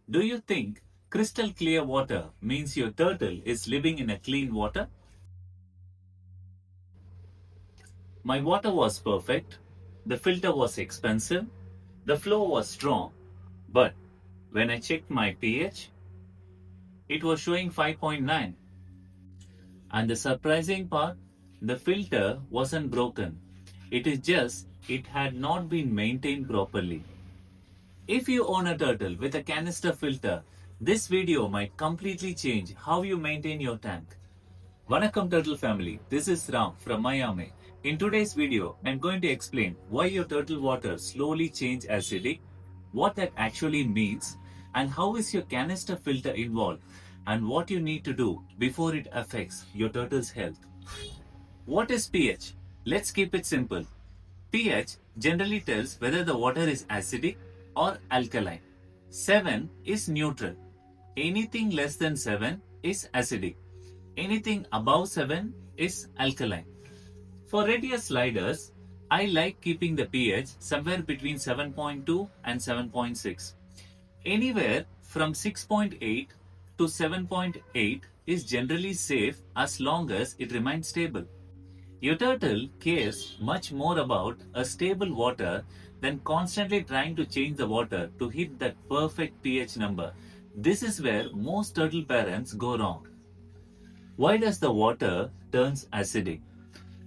Do you think crystal clear water means your turtle is living in a clean water? My water was perfect, the filter was expensive, the flow was strong, but when I checked my pH, it was showing 5.9. And the surprising part, the filter wasn't broken. It is just it had not been maintained properly. If you own a turtle with a canister filter, this video might completely change how you maintain your tank. Vanakkam Turtle family, this is Ram from Miami. In today's video, I'm going to explain why your turtle water slowly change acidic, what that actually means, and how is your canister filter involved, and what you need to do before it affects your turtle's health. What is pH? Let's keep it simple. pH generally tells whether the water is acidic or alkaline. 7 is neutral. Anything less than 7 is acidic. Anything above 7 is alkaline. For radius sliders, I like keeping the pH somewhere between 7.2 and 7.6. Anywhere from 6.8 to 7.8 is generally safe as long as it remains stable. Your turtle cares much more about a stable water than constantly trying to change the water to hit that perfect pH number. This is where most turtle parents go wrong. Why does the water turns acidic?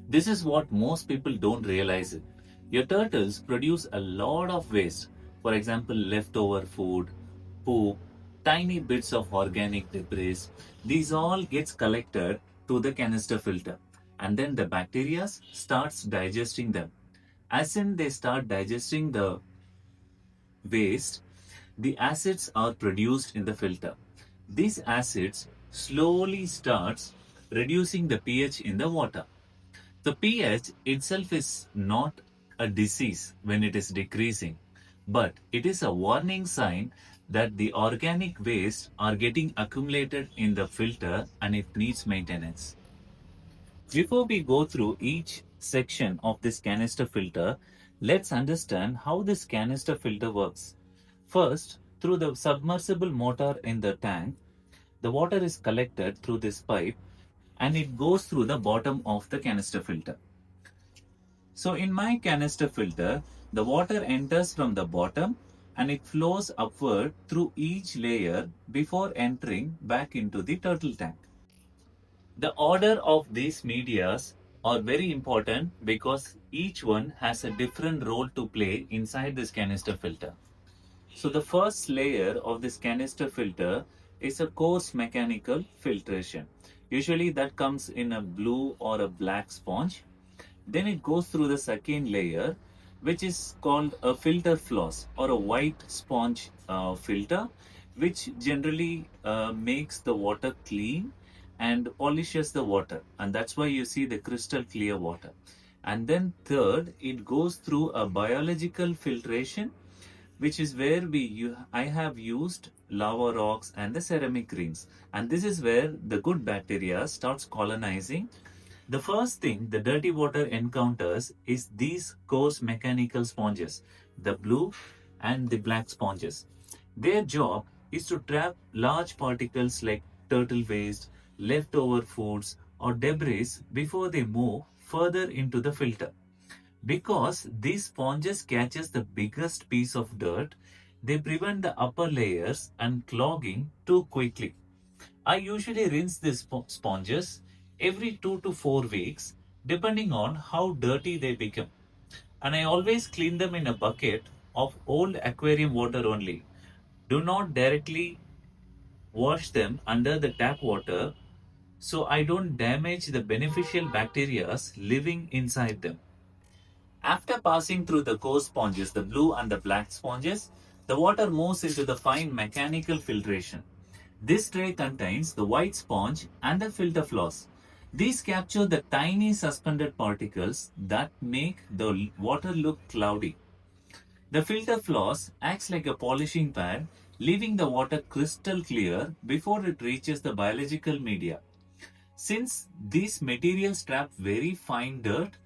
This is what most people don't realize it. Your turtles produce a lot of waste. For example, leftover food, poop, tiny bits of organic debris. These all gets collected to the canister filter, and then the bacteria starts digesting them. As in they start digesting the waste, the acids are produced in the filter. These acids slowly starts reducing the pH in the water. The pH itself is not a disease when it is decreasing, but it is a warning sign that the organic waste are getting accumulated in the filter and it needs maintenance. Before we go through each section of this canister filter, let's understand how this canister filter works. First, through the submersible motor in the tank, the water is collected through this pipe and it goes through the bottom of the canister filter. So in my canister filter, the water enters from the bottom and it flows upward through each layer before entering back into the turtle tank. The order of these medias are very important because each one has a different role to play inside this canister filter. So the first layer of this canister filter is a coarse mechanical filtration. Usually that comes in a blue or a black sponge. Then it goes through the second layer, which is called a filter floss or a white sponge filter, which generally makes the water clean and polishes the water. And that's why you see the crystal clear water. And then third, it goes through a biological filtration, which is where I have used lava rocks and the ceramic rings. And this is where the good bacteria starts colonizing. The first thing the dirty water encounters is these coarse mechanical sponges, the blue and the black sponges. Their job is to trap large particles like turtle waste, leftover foods, or debris before they move further into the filter. Because these sponges catches the biggest piece of dirt, they prevent the upper layers and clogging too quickly. I usually rinse these sponges every 2 to 4 weeks depending on how dirty they become. And I always clean them in a bucket of old aquarium water only. Do not directly wash them under the tap water so I don't damage the beneficial bacteria living inside them. After passing through the coarse sponges, the blue and the black sponges, the water moves into the fine mechanical filtration. This tray contains the white sponge and the filter floss. These capture the tiny suspended particles that make the water look cloudy. The filter floss acts like a polishing pad, leaving the water crystal clear before it reaches the biological media. Since these materials trap very fine dirt,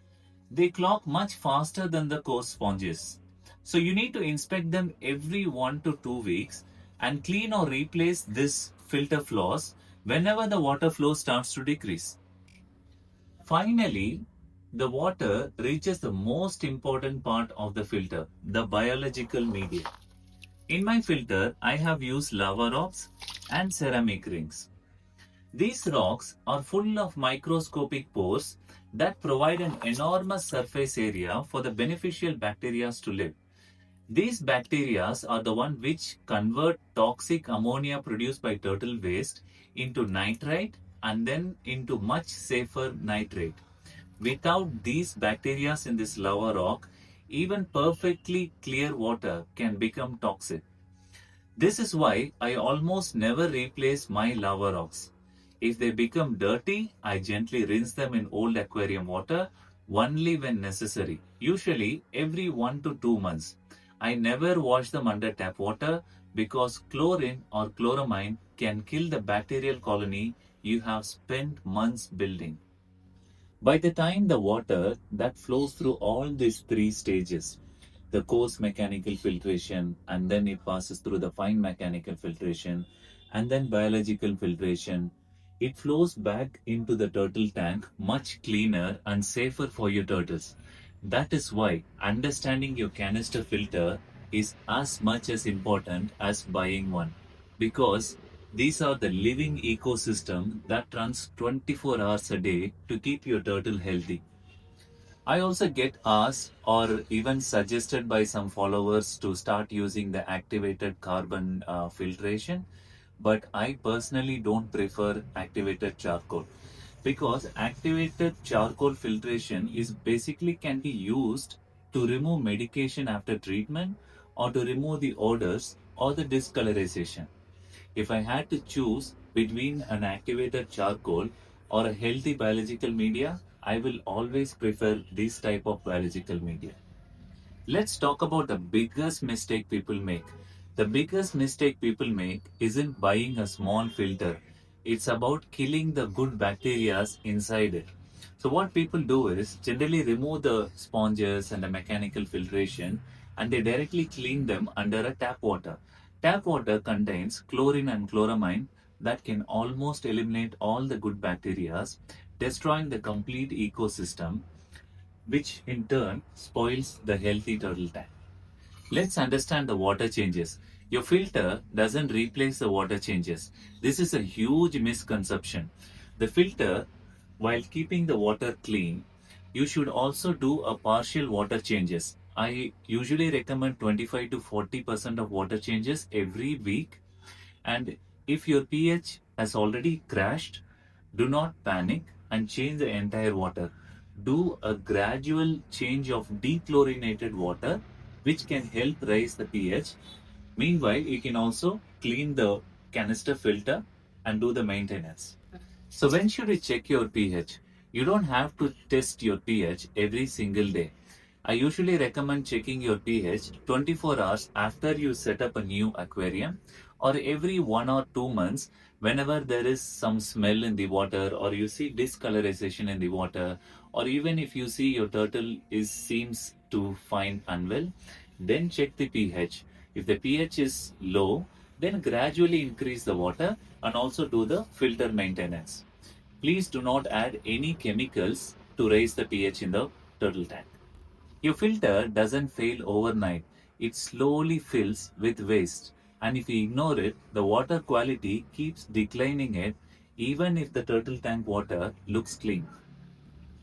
they clog much faster than the coarse sponges. So you need to inspect them every 1 to 2 weeks and clean or replace this filter floss whenever the water flow starts to decrease. Finally, the water reaches the most important part of the filter, the biological media. In my filter, I have used lava rocks and ceramic rings. These rocks are full of microscopic pores that provide an enormous surface area for the beneficial bacteria to live. These bacteria are the one which convert toxic ammonia produced by turtle waste into nitrite and then into much safer nitrate. Without these bacteria in this lava rock, even perfectly clear water can become toxic. This is why I almost never replace my lava rocks. If they become dirty, I gently rinse them in old aquarium water only when necessary, usually every 1 to 2 months. I never wash them under tap water because chlorine or chloramine can kill the bacterial colony you have spent months building. By the time the water that flows through all these three stages, the coarse mechanical filtration, and then it passes through the fine mechanical filtration, and then biological filtration, it flows back into the turtle tank much cleaner and safer for your turtles. That is why understanding your canister filter is as much as important as buying one, because these are the living ecosystem that runs 24 hours a day to keep your turtle healthy. I also get asked or even suggested by some followers to start using the activated carbon filtration, but I personally don't prefer activated charcoal because activated charcoal filtration is basically can be used to remove medication after treatment or to remove the odors or the discolorization. If I had to choose between an activated charcoal or a healthy biological media, I will always prefer this type of biological media. Let's talk about the biggest mistake people make. The biggest mistake people make isn't buying a small filter. It's about killing the good bacteria inside it. So what people do is generally remove the sponges and the mechanical filtration and they directly clean them under a tap water. Tap water contains chlorine and chloramine that can almost eliminate all the good bacteria, destroying the complete ecosystem, which in turn spoils the healthy turtle tank. Let's understand the water changes. Your filter doesn't replace the water changes. This is a huge misconception. The filter, while keeping the water clean, you should also do a partial water changes. I usually recommend 25 to 40% of water changes every week. And if your pH has already crashed, do not panic and change the entire water. Do a gradual change of dechlorinated water, which can help raise the pH. Meanwhile, you can also clean the canister filter and do the maintenance. So when should you check your pH? You don't have to test your pH every single day. I usually recommend checking your pH 24 hours after you set up a new aquarium or every 1 or 2 months whenever there is some smell in the water or you see discolorization in the water or even if you see your turtle is seems to find unwell, then check the pH. If the pH is low, then gradually increase the water and also do the filter maintenance. Please do not add any chemicals to raise the pH in the turtle tank. Your filter doesn't fail overnight. It slowly fills with waste. And if you ignore it, the water quality keeps declining it even if the turtle tank water looks clean.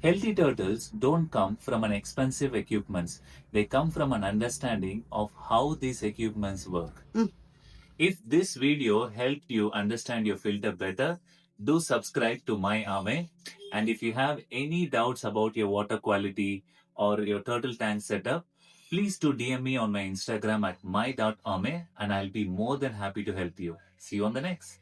Healthy turtles don't come from an expensive equipments. They come from an understanding of how these equipments work. If this video helped you understand your filter better, do subscribe to my Ame. And if you have any doubts about your water quality or your turtle tank setup, please do DM me on my Instagram at my.ame and I'll be more than happy to help you. See you on the next.